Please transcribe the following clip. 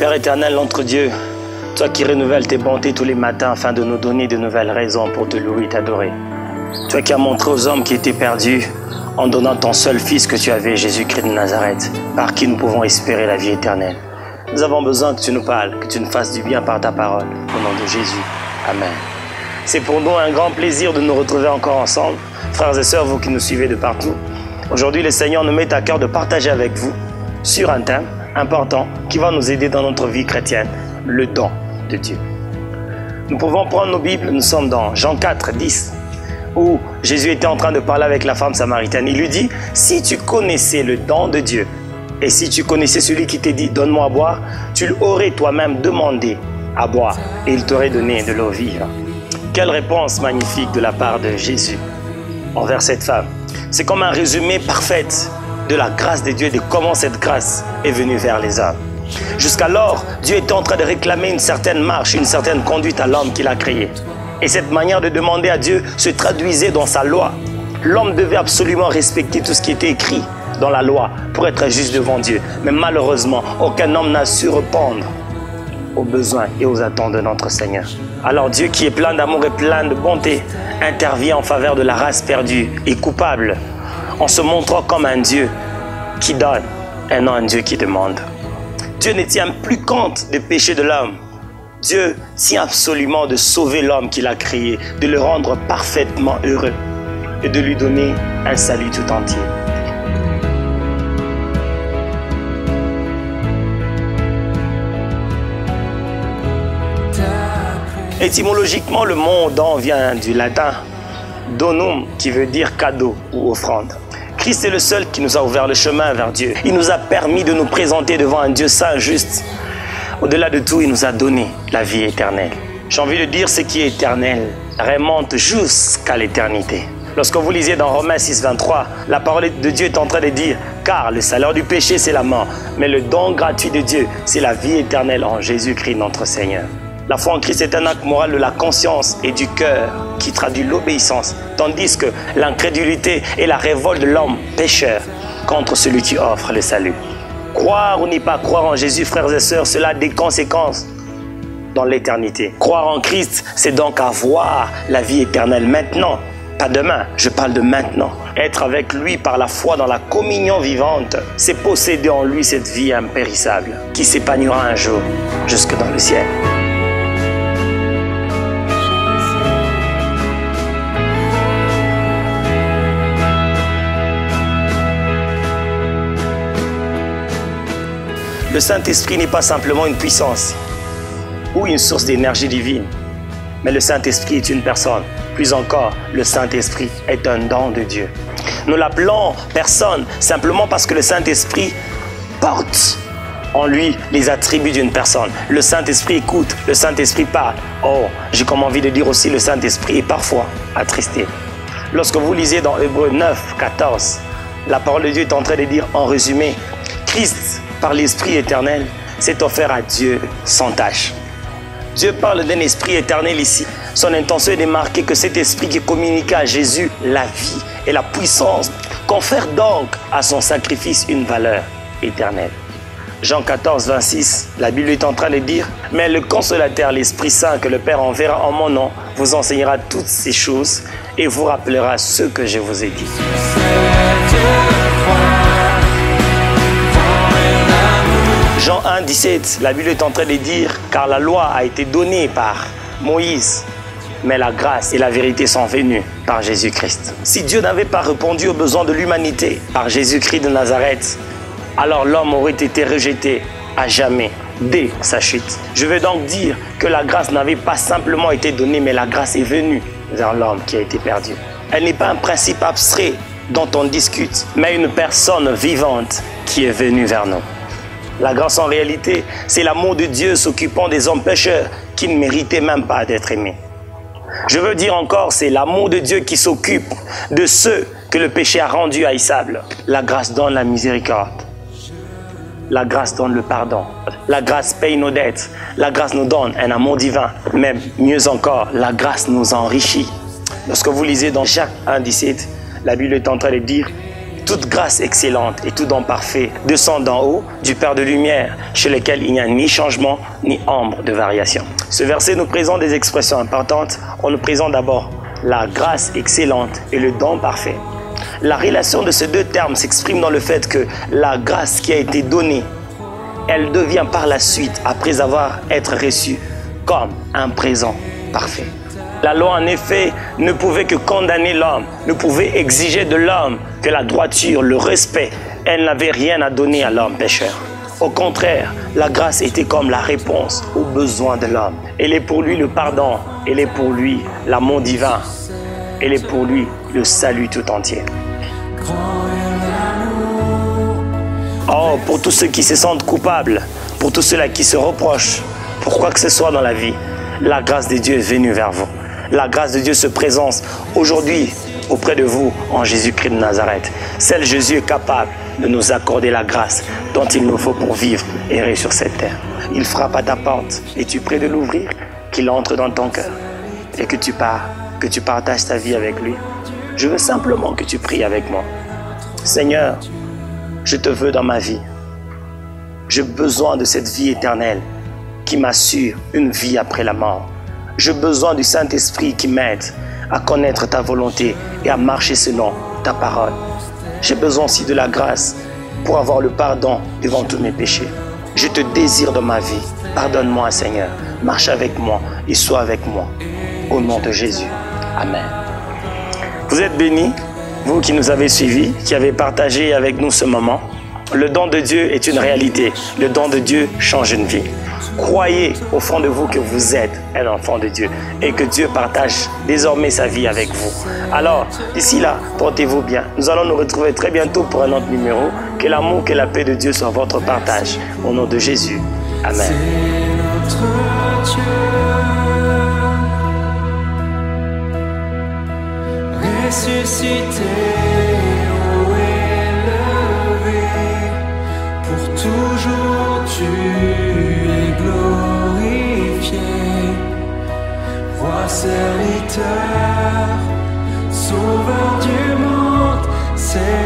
Père éternel, notre Dieu, toi qui renouvelles tes bontés tous les matins afin de nous donner de nouvelles raisons pour te louer et t'adorer. Toi qui as montré aux hommes qui étaient perdus en donnant ton seul Fils que tu avais, Jésus-Christ de Nazareth, par qui nous pouvons espérer la vie éternelle. Nous avons besoin que tu nous parles, que tu nous fasses du bien par ta parole. Au nom de Jésus. Amen. C'est pour nous un grand plaisir de nous retrouver encore ensemble. Frères et sœurs, vous qui nous suivez de partout. Aujourd'hui, le Seigneur nous met à cœur de partager avec vous sur un thème important qui va nous aider dans notre vie chrétienne, le don de Dieu. Nous pouvons prendre nos Bibles, nous sommes dans Jean 4, 10, où Jésus était en train de parler avec la femme samaritaine. Il lui dit, si tu connaissais le don de Dieu, et si tu connaissais celui qui t'a dit, donne-moi à boire, tu l'aurais toi-même demandé à boire, et il t'aurait donné de l'eau vive. Quelle réponse magnifique de la part de Jésus envers cette femme. C'est comme un résumé parfait de la grâce de Dieu, de comment cette grâce est venue vers les hommes. Jusqu'alors, Dieu était en train de réclamer une certaine marche, une certaine conduite à l'homme qu'il a créé. Et cette manière de demander à Dieu se traduisait dans sa loi. L'homme devait absolument respecter tout ce qui était écrit dans la loi pour être juste devant Dieu. Mais malheureusement, aucun homme n'a su répondre aux besoins et aux attentes de notre Seigneur. Alors Dieu, qui est plein d'amour et plein de bonté, intervient en faveur de la race perdue et coupable, en se montrant comme un Dieu qui donne et non un Dieu qui demande. Dieu ne tient plus compte des péchés de l'homme. Dieu tient absolument de sauver l'homme qu'il a créé, de le rendre parfaitement heureux et de lui donner un salut tout entier. Étymologiquement, le mot don vient du latin donum, qui veut dire cadeau ou offrande. Christ est le seul qui nous a ouvert le chemin vers Dieu. Il nous a permis de nous présenter devant un Dieu saint, juste. Au-delà de tout, il nous a donné la vie éternelle. J'ai envie de dire, ce qui est éternel remonte jusqu'à l'éternité. Lorsque vous lisez dans Romains 6, 23, la parole de Dieu est en train de dire « Car le salaire du péché, c'est la mort, mais le don gratuit de Dieu, c'est la vie éternelle en Jésus-Christ notre Seigneur. » La foi en Christ est un acte moral de la conscience et du cœur qui traduit l'obéissance, tandis que l'incrédulité est la révolte de l'homme pécheur contre celui qui offre le salut. Croire ou n'y pas croire en Jésus, frères et sœurs, cela a des conséquences dans l'éternité. Croire en Christ, c'est donc avoir la vie éternelle maintenant, pas demain, je parle de maintenant. Être avec lui par la foi dans la communion vivante, c'est posséder en lui cette vie impérissable qui s'épanouira un jour jusque dans le ciel. Le Saint-Esprit n'est pas simplement une puissance ou une source d'énergie divine, mais le Saint-Esprit est une personne. Plus encore, le Saint-Esprit est un don de Dieu. Nous l'appelons personne simplement parce que le Saint-Esprit porte en lui les attributs d'une personne. Le Saint-Esprit écoute, le Saint-Esprit parle. Oh, j'ai comme envie de dire aussi, le Saint-Esprit est parfois attristé. Lorsque vous lisez dans Hébreux 9, 14, la parole de Dieu est en train de dire en résumé, Christ, par l'Esprit éternel, s'est offert à Dieu sans tâche. Dieu parle d'un esprit éternel ici. Son intention est de marquer que cet esprit qui communique à Jésus la vie et la puissance confère donc à son sacrifice une valeur éternelle. Jean 14, 26, la Bible est en train de dire « Mais le consolateur, l'Esprit Saint que le Père enverra en mon nom, vous enseignera toutes ces choses et vous rappellera ce que je vous ai dit. » Jean 1, 17, la Bible est en train de dire « Car la loi a été donnée par Moïse, mais la grâce et la vérité sont venues par Jésus-Christ. » Si Dieu n'avait pas répondu aux besoins de l'humanité par Jésus-Christ de Nazareth, alors l'homme aurait été rejeté à jamais dès sa chute. Je veux donc dire que la grâce n'avait pas simplement été donnée, mais la grâce est venue vers l'homme qui a été perdu. Elle n'est pas un principe abstrait dont on discute, mais une personne vivante qui est venue vers nous. La grâce en réalité, c'est l'amour de Dieu s'occupant des hommes pécheurs qui ne méritaient même pas d'être aimés. Je veux dire encore, c'est l'amour de Dieu qui s'occupe de ceux que le péché a rendus haïssables. La grâce donne la miséricorde. La grâce donne le pardon. La grâce paye nos dettes. La grâce nous donne un amour divin. Mais mieux encore, la grâce nous enrichit. Lorsque vous lisez dans Jacques 1, 17, la Bible est en train de dire toute grâce excellente et tout don parfait descend d'en haut du Père de lumière, chez lequel il n'y a ni changement ni ombre de variation. Ce verset nous présente des expressions importantes. On nous présente d'abord la grâce excellente et le don parfait. La relation de ces deux termes s'exprime dans le fait que la grâce qui a été donnée, elle devient par la suite, après avoir été reçue, comme un présent parfait. La loi, en effet, ne pouvait que condamner l'homme, ne pouvait exiger de l'homme que la droiture, le respect. Elle n'avait rien à donner à l'homme pécheur. Au contraire, la grâce était comme la réponse aux besoins de l'homme. Elle est pour lui le pardon, elle est pour lui l'amour divin, elle est pour lui le salut tout entier. Oh, pour tous ceux qui se sentent coupables, pour tous ceux-là qui se reprochent, pour quoi que ce soit dans la vie, la grâce de Dieu est venue vers vous. La grâce de Dieu se présente aujourd'hui auprès de vous en Jésus-Christ de Nazareth. Seul Jésus est capable de nous accorder la grâce dont il nous faut pour vivre et errer sur cette terre. Il frappe à ta porte. Es-tu prêt de l'ouvrir? Qu'il entre dans ton cœur et que tu pars, que tu partages ta vie avec lui. Je veux simplement que tu pries avec moi. Seigneur, je te veux dans ma vie. J'ai besoin de cette vie éternelle qui m'assure une vie après la mort. J'ai besoin du Saint-Esprit qui m'aide à connaître ta volonté et à marcher selon ta parole. J'ai besoin aussi de la grâce pour avoir le pardon devant tous mes péchés. Je te désire dans ma vie. Pardonne-moi, Seigneur. Marche avec moi et sois avec moi. Au nom de Jésus. Amen. Vous êtes bénis, vous qui nous avez suivis, qui avez partagé avec nous ce moment. Le don de Dieu est une réalité. Le don de Dieu change une vie. Croyez au fond de vous que vous êtes un enfant de Dieu et que Dieu partage désormais sa vie avec vous. Alors, d'ici là, portez-vous bien. Nous allons nous retrouver très bientôt pour un autre numéro. Que l'amour, que la paix de Dieu soit votre partage. Au nom de Jésus. Amen. C'est notre Dieu, ressuscité, haut élevé, pour toujours tu es glorifié, roi serviteur, sauveur du monde, c'est